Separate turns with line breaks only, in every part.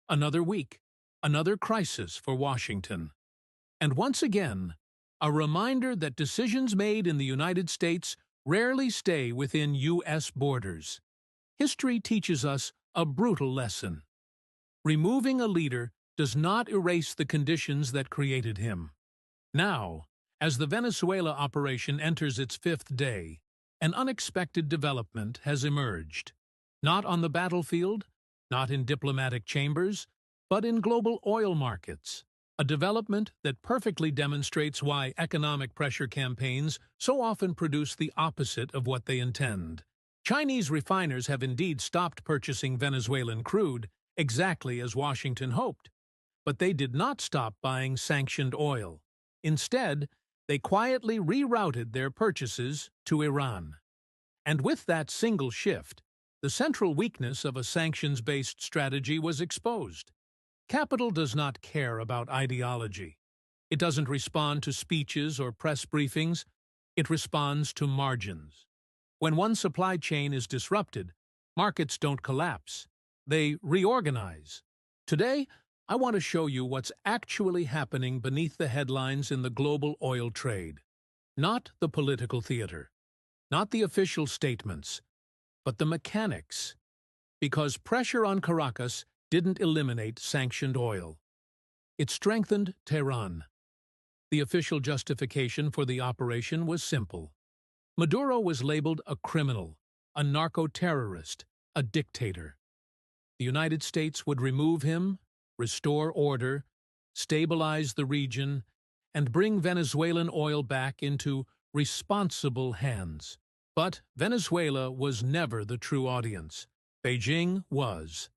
Another week, another crisis for Washington. And once again, a reminder that decisions made in the United States rarely stay within U.S. borders. History teaches us a brutal lesson. Removing a leader does not erase the conditions that created him. Now, as the Venezuela operation enters its fifth day, an unexpected development has emerged. Not on the battlefield, not in diplomatic chambers, but in global oil markets. A development that perfectly demonstrates why economic pressure campaigns so often produce the opposite of what they intend. Chinese refiners have indeed stopped purchasing Venezuelan crude, exactly as Washington hoped. But they did not stop buying sanctioned oil. Instead, they quietly rerouted their purchases to Iran. And with that single shift, the central weakness of a sanctions-based strategy was exposed. Capital does not care about ideology. It doesn't respond to speeches or press briefings. It responds to margins. When one supply chain is disrupted, markets don't collapse. They reorganize. Today, I want to show you what's actually happening beneath the headlines in the global oil trade. Not the political theater, not the official statements, but the mechanics. Because pressure on Caracas didn't eliminate sanctioned oil. It strengthened Tehran. The official justification for the operation was simple. Maduro was labeled a criminal, a narco-terrorist, a dictator. The United States would remove him, restore order, stabilize the region, and bring Venezuelan oil back into responsible hands. But Venezuela was never the true audience. Beijing was.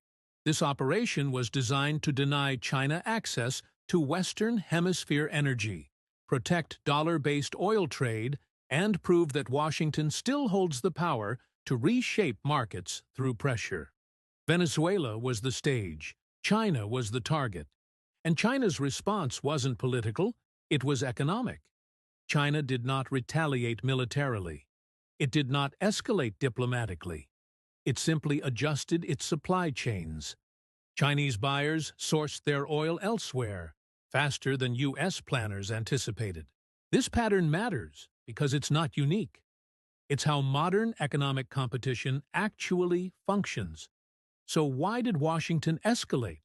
This operation was designed to deny China access to Western Hemisphere energy, protect dollar-based oil trade, and prove that Washington still holds the power to reshape markets through pressure. Venezuela was the stage. China was the target. And China's response wasn't political, it was economic. China did not retaliate militarily. It did not escalate diplomatically. It simply adjusted its supply chains. Chinese buyers sourced their oil elsewhere, faster than U.S. planners anticipated. This pattern matters because it's not unique. It's how modern economic competition actually functions. So why did Washington escalate?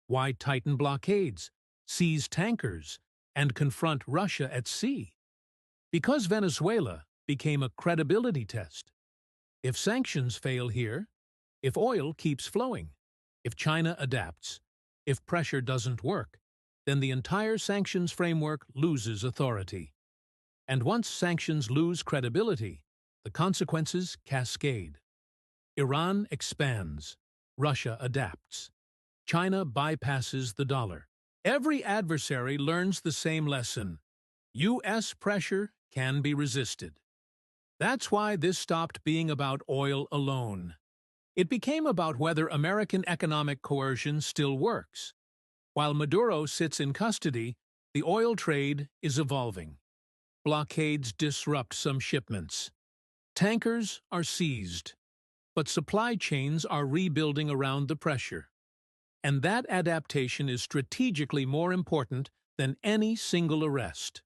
Why tighten blockades, seize tankers, and confront Russia at sea? Because Venezuela became a credibility test. If sanctions fail here, if oil keeps flowing, if China adapts, if pressure doesn't work, then the entire sanctions framework loses authority. And once sanctions lose credibility, the consequences cascade. Iran expands. Russia adapts. China bypasses the dollar. Every adversary learns the same lesson. U.S. pressure can be resisted. That's why this stopped being about oil alone. It became about whether American economic coercion still works. While Maduro sits in custody, the oil trade is evolving. Blockades disrupt some shipments. Tankers are seized, but supply chains are rebuilding around the pressure. And that adaptation is strategically more important than any single arrest.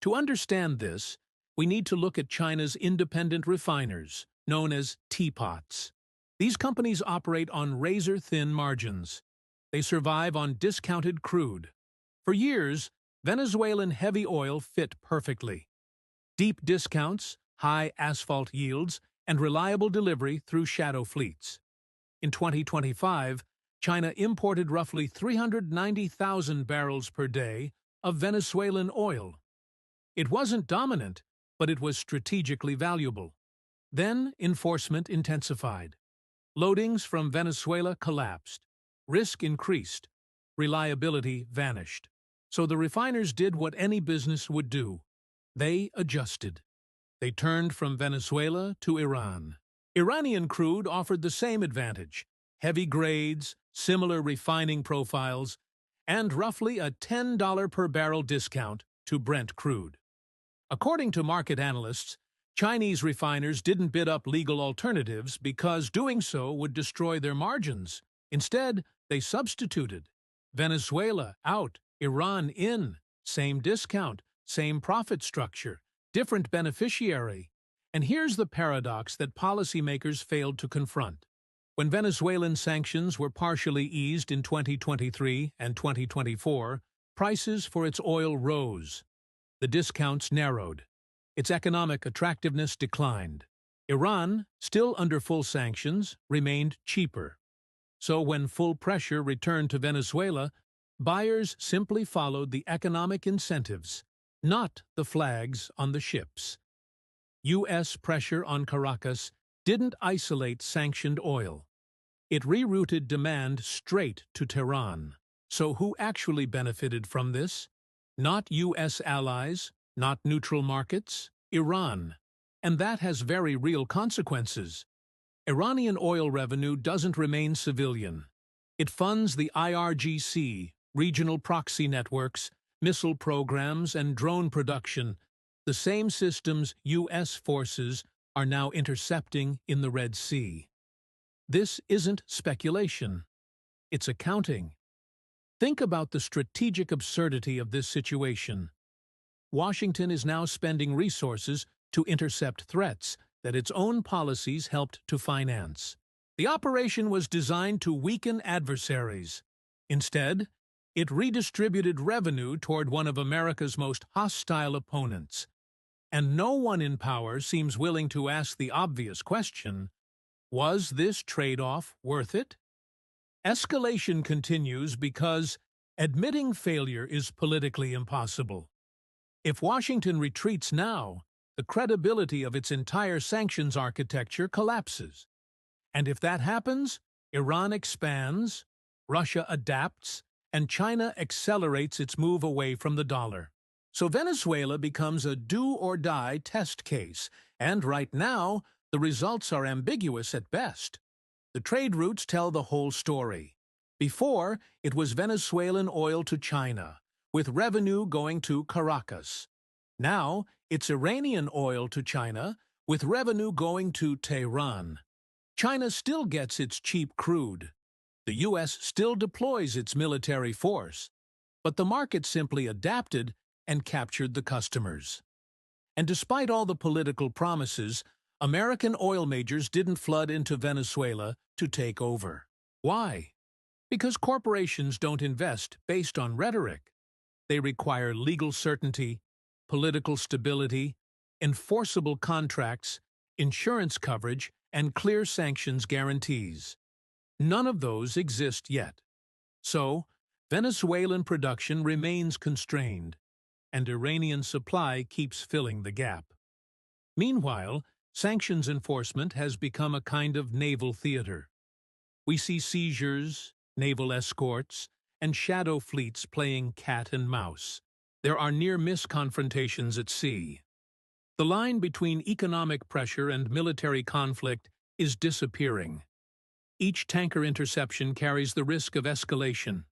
To understand this, we need to look at China's independent refiners, known as teapots. These companies operate on razor-thin margins. They survive on discounted crude. For years, Venezuelan heavy oil fit perfectly. Deep discounts, high asphalt yields, and reliable delivery through shadow fleets. In 2025, China imported roughly 390,000 barrels per day of Venezuelan oil. It wasn't dominant, but it was strategically valuable. Then enforcement intensified. Loadings from Venezuela collapsed. Risk increased. Reliability vanished. So the refiners did what any business would do. They adjusted. They turned from Venezuela to Iran. Iranian crude offered the same advantage: heavy grades, similar refining profiles, and roughly a $10 per barrel discount to Brent crude. According to market analysts, Chinese refiners didn't bid up legal alternatives because doing so would destroy their margins. Instead, They substituted Venezuela out, Iran in, same discount, same profit structure, different beneficiary. And here's the paradox that policymakers failed to confront. When Venezuelan sanctions were partially eased in 2023 and 2024, prices for its oil rose. The discounts narrowed. Its economic attractiveness declined. Iran, still under full sanctions, remained cheaper. So when full pressure returned to Venezuela, buyers simply followed the economic incentives, not the flags on the ships. U.S. pressure on Caracas didn't isolate sanctioned oil. It rerouted demand straight to Tehran. So who actually benefited from this? Not U.S. allies, not neutral markets, Iran. And that has very real consequences. Iranian oil revenue doesn't remain civilian. It funds the IRGC, regional proxy networks, missile programs, and drone production, the same systems U.S. forces are now intercepting in the Red Sea. This isn't speculation. It's accounting. Think about the strategic absurdity of this situation. Washington is now spending resources to intercept threats that its own policies helped to finance. The operation was designed to weaken adversaries. Instead, it redistributed revenue toward one of America's most hostile opponents. And no one in power seems willing to ask the obvious question, was this trade-off worth it? Escalation continues because admitting failure is politically impossible. If Washington retreats now, the credibility of its entire sanctions architecture collapses. And if that happens, Iran expands, Russia adapts, and China accelerates its move away from the dollar. So Venezuela becomes a do-or-die test case, and right now, the results are ambiguous at best. The trade routes tell the whole story. Before, it was Venezuelan oil to China, with revenue going to Caracas. Now, it's Iranian oil to China, with revenue going to Tehran. China still gets its cheap crude. The U.S. still deploys its military force. But the market simply adapted and captured the customers. And despite all the political promises, American oil majors didn't flood into Venezuela to take over. Why? Because corporations don't invest based on rhetoric. They require legal certainty, political stability, enforceable contracts, insurance coverage, and clear sanctions guarantees. None of those exist yet. So, Venezuelan production remains constrained, and Iranian supply keeps filling the gap. Meanwhile, sanctions enforcement has become a kind of naval theater. We see seizures, naval escorts, and shadow fleets playing cat and mouse. There are near-miss confrontations at sea. The line between economic pressure and military conflict is disappearing. Each tanker interception carries the risk of escalation.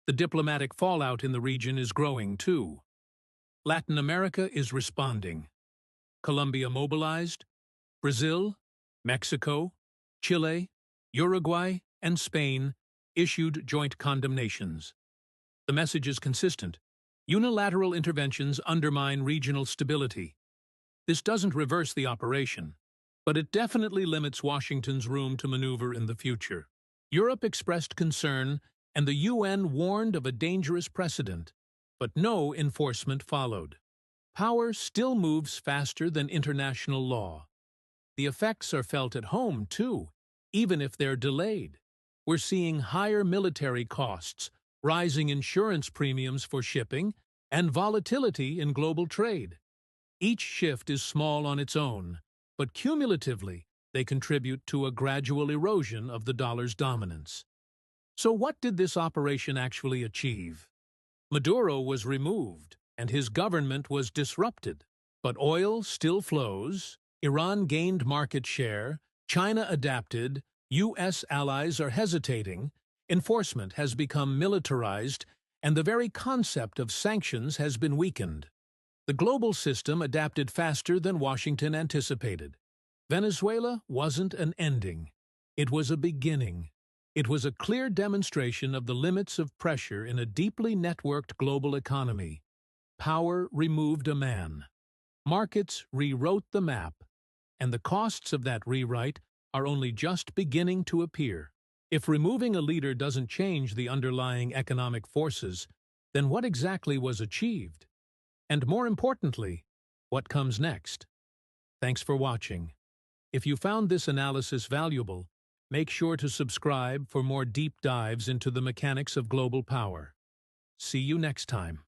The diplomatic fallout in the region is growing, too. Latin America is responding. Colombia mobilized, Brazil, Mexico, Chile, Uruguay, and Spain issued joint condemnations. The message is consistent. Unilateral interventions undermine regional stability. This doesn't reverse the operation, but it definitely limits Washington's room to maneuver in the future. Europe expressed concern, and the UN warned of a dangerous precedent, but no enforcement followed. Power still moves faster than international law. The effects are felt at home, too, even if they're delayed. We're seeing higher military costs, rising insurance premiums for shipping, and volatility in global trade. Each shift is small on its own, but cumulatively, they contribute to a gradual erosion of the dollar's dominance. So what did this operation actually achieve? Maduro was removed, and his government was disrupted. But oil still flows, Iran gained market share, China adapted, U.S. allies are hesitating, enforcement has become militarized, and the very concept of sanctions has been weakened. The global system adapted faster than Washington anticipated. Venezuela wasn't an ending. It was a beginning. It was a clear demonstration of the limits of pressure in a deeply networked global economy. Power removed a man. Markets rewrote the map, and the costs of that rewrite are only just beginning to appear. If removing a leader doesn't change the underlying economic forces, then what exactly was achieved? And more importantly, what comes next? Thanks for watching. If you found this analysis valuable, make sure to subscribe for more deep dives into the mechanics of global power. See you next time.